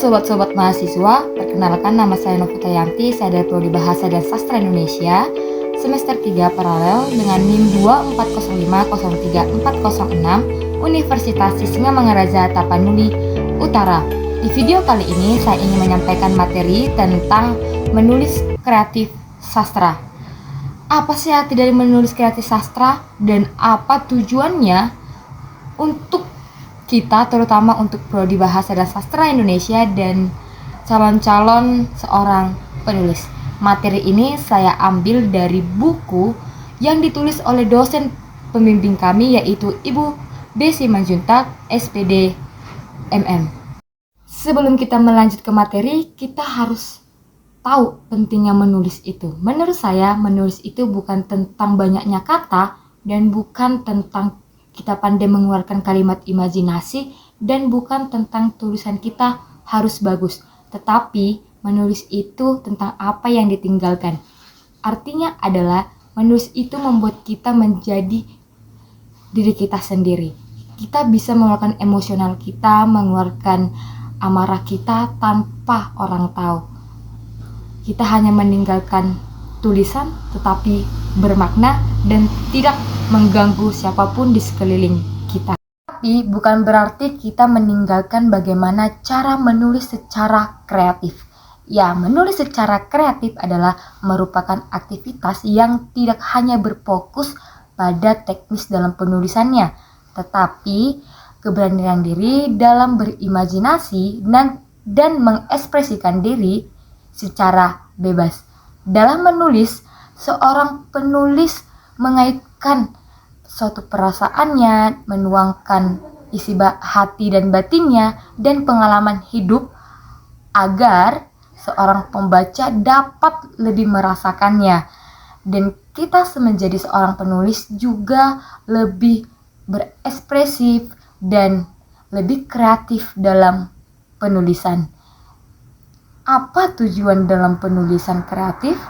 sobat-sobat mahasiswa, perkenalkan nama saya Novita Yanti, saya dari Prodi Bahasa dan Sastra Indonesia, semester 3 paralel dengan NIM 240503406 Universitas Sisingamangaraja Tapanuli Utara. Di video kali ini saya ingin menyampaikan materi tentang menulis kreatif sastra. Apa sih arti dari menulis kreatif sastra dan apa tujuannya untuk kita, terutama untuk Prodi Bahasa dan Sastra Indonesia dan calon-calon seorang penulis. Materi ini saya ambil dari buku yang ditulis oleh dosen pembimbing kami, yaitu Ibu Desi Manjuntak, SPD MM. Sebelum kita melanjut ke materi, kita harus tahu pentingnya menulis itu. Menurut saya, menulis itu bukan tentang banyaknya kata dan bukan tentang kita pandai mengeluarkan kalimat imajinasi dan bukan tentang tulisan kita harus bagus. Tetapi menulis itu tentang apa yang ditinggalkan. Artinya adalah menulis itu membuat kita menjadi diri kita sendiri. Kita bisa mengeluarkan emosional kita, mengeluarkan amarah kita tanpa orang tahu. Kita hanya meninggalkan tulisan tetapi bermakna dan tidak mengganggu siapapun di sekeliling kita. Tapi bukan berarti kita meninggalkan bagaimana cara menulis secara kreatif. Ya, menulis secara kreatif adalah merupakan aktivitas yang tidak hanya berfokus pada teknis dalam penulisannya, tetapi keberanian diri dalam berimajinasi dan mengekspresikan diri secara bebas. Dalam menulis, seorang penulis mengaitkan suatu perasaannya, menuangkan isi hati dan batinnya, dan pengalaman hidup agar seorang pembaca dapat lebih merasakannya. Dan kita menjadi seorang penulis juga lebih berekspresif dan lebih kreatif dalam penulisan. Apa tujuan dalam penulisan kreatif?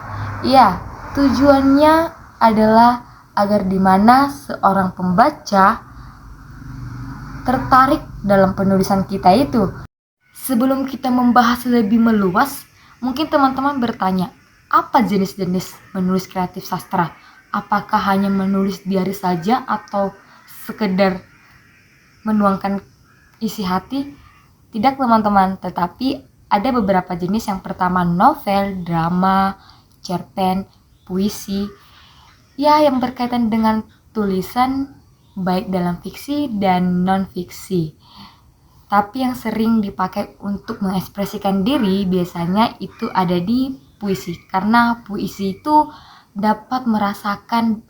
Ya, tujuannya adalah agar dimana seorang pembaca tertarik dalam penulisan kita itu. Sebelum kita membahas lebih meluas, mungkin teman-teman bertanya, apa jenis-jenis menulis kreatif sastra? Apakah hanya menulis diari saja atau sekedar menuangkan isi hati? Tidak teman-teman, tetapi ada beberapa jenis. Yang pertama novel, drama, cerpen, puisi, ya yang berkaitan dengan tulisan baik dalam fiksi dan non-fiksi. Tapi yang sering dipakai untuk mengekspresikan diri biasanya itu ada di puisi. Karena puisi itu dapat merasakan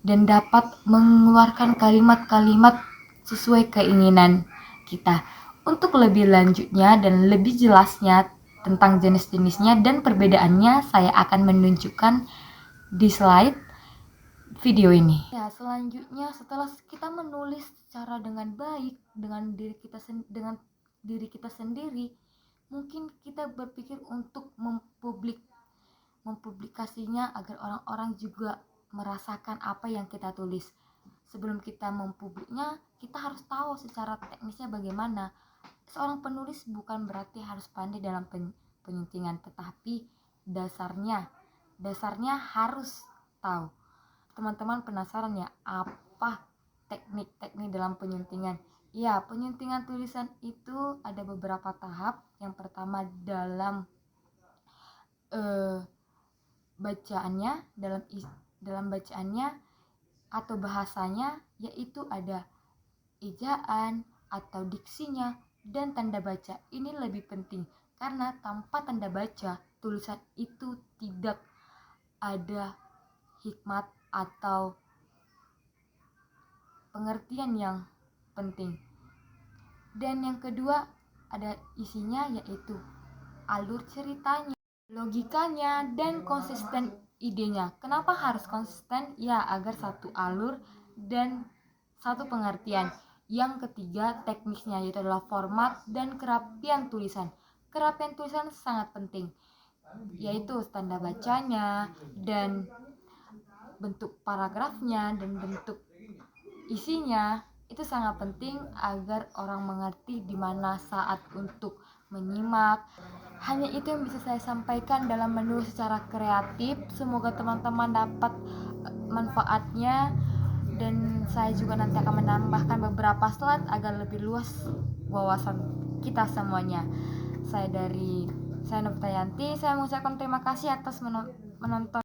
dan dapat mengeluarkan kalimat-kalimat sesuai keinginan kita. Untuk lebih lanjutnya dan lebih jelasnya tentang jenis-jenisnya dan perbedaannya, saya akan menunjukkan di slide video ini. Ya, selanjutnya setelah kita menulis secara dengan baik dengan diri kita sendiri, mungkin kita berpikir untuk mempublikasinya agar orang-orang juga merasakan apa yang kita tulis. Sebelum kita mempubliknya, kita harus tahu secara teknisnya bagaimana. Seorang penulis bukan berarti harus pandai dalam penyuntingan, tetapi dasarnya harus tahu. Teman-teman penasaran ya, apa teknik-teknik dalam penyuntingan? Ya, penyuntingan tulisan itu ada beberapa tahap. Yang pertama dalam bacaannya, dalam bacaannya atau bahasanya, yaitu ada ejaan atau diksinya dan tanda baca. Ini lebih penting karena tanpa tanda baca tulisan itu tidak ada hikmat atau pengertian yang penting. Dan yang kedua ada isinya, yaitu alur ceritanya, logikanya, dan konsisten idenya. Kenapa harus konsisten? Ya, agar satu alur dan satu pengertian. Yang ketiga teknisnya, yaitu adalah format dan kerapian tulisan. Kerapian tulisan sangat penting, yaitu tanda bacanya dan bentuk paragrafnya dan bentuk isinya itu sangat penting agar orang mengerti di mana saat untuk menyimak. Hanya itu yang bisa saya sampaikan dalam menulis secara kreatif. Semoga teman-teman dapat manfaatnya, dan saya juga nanti akan menambahkan beberapa slide agar lebih luas wawasan kita semuanya. Saya Novita Yanti, saya mengucapkan terima kasih atas menonton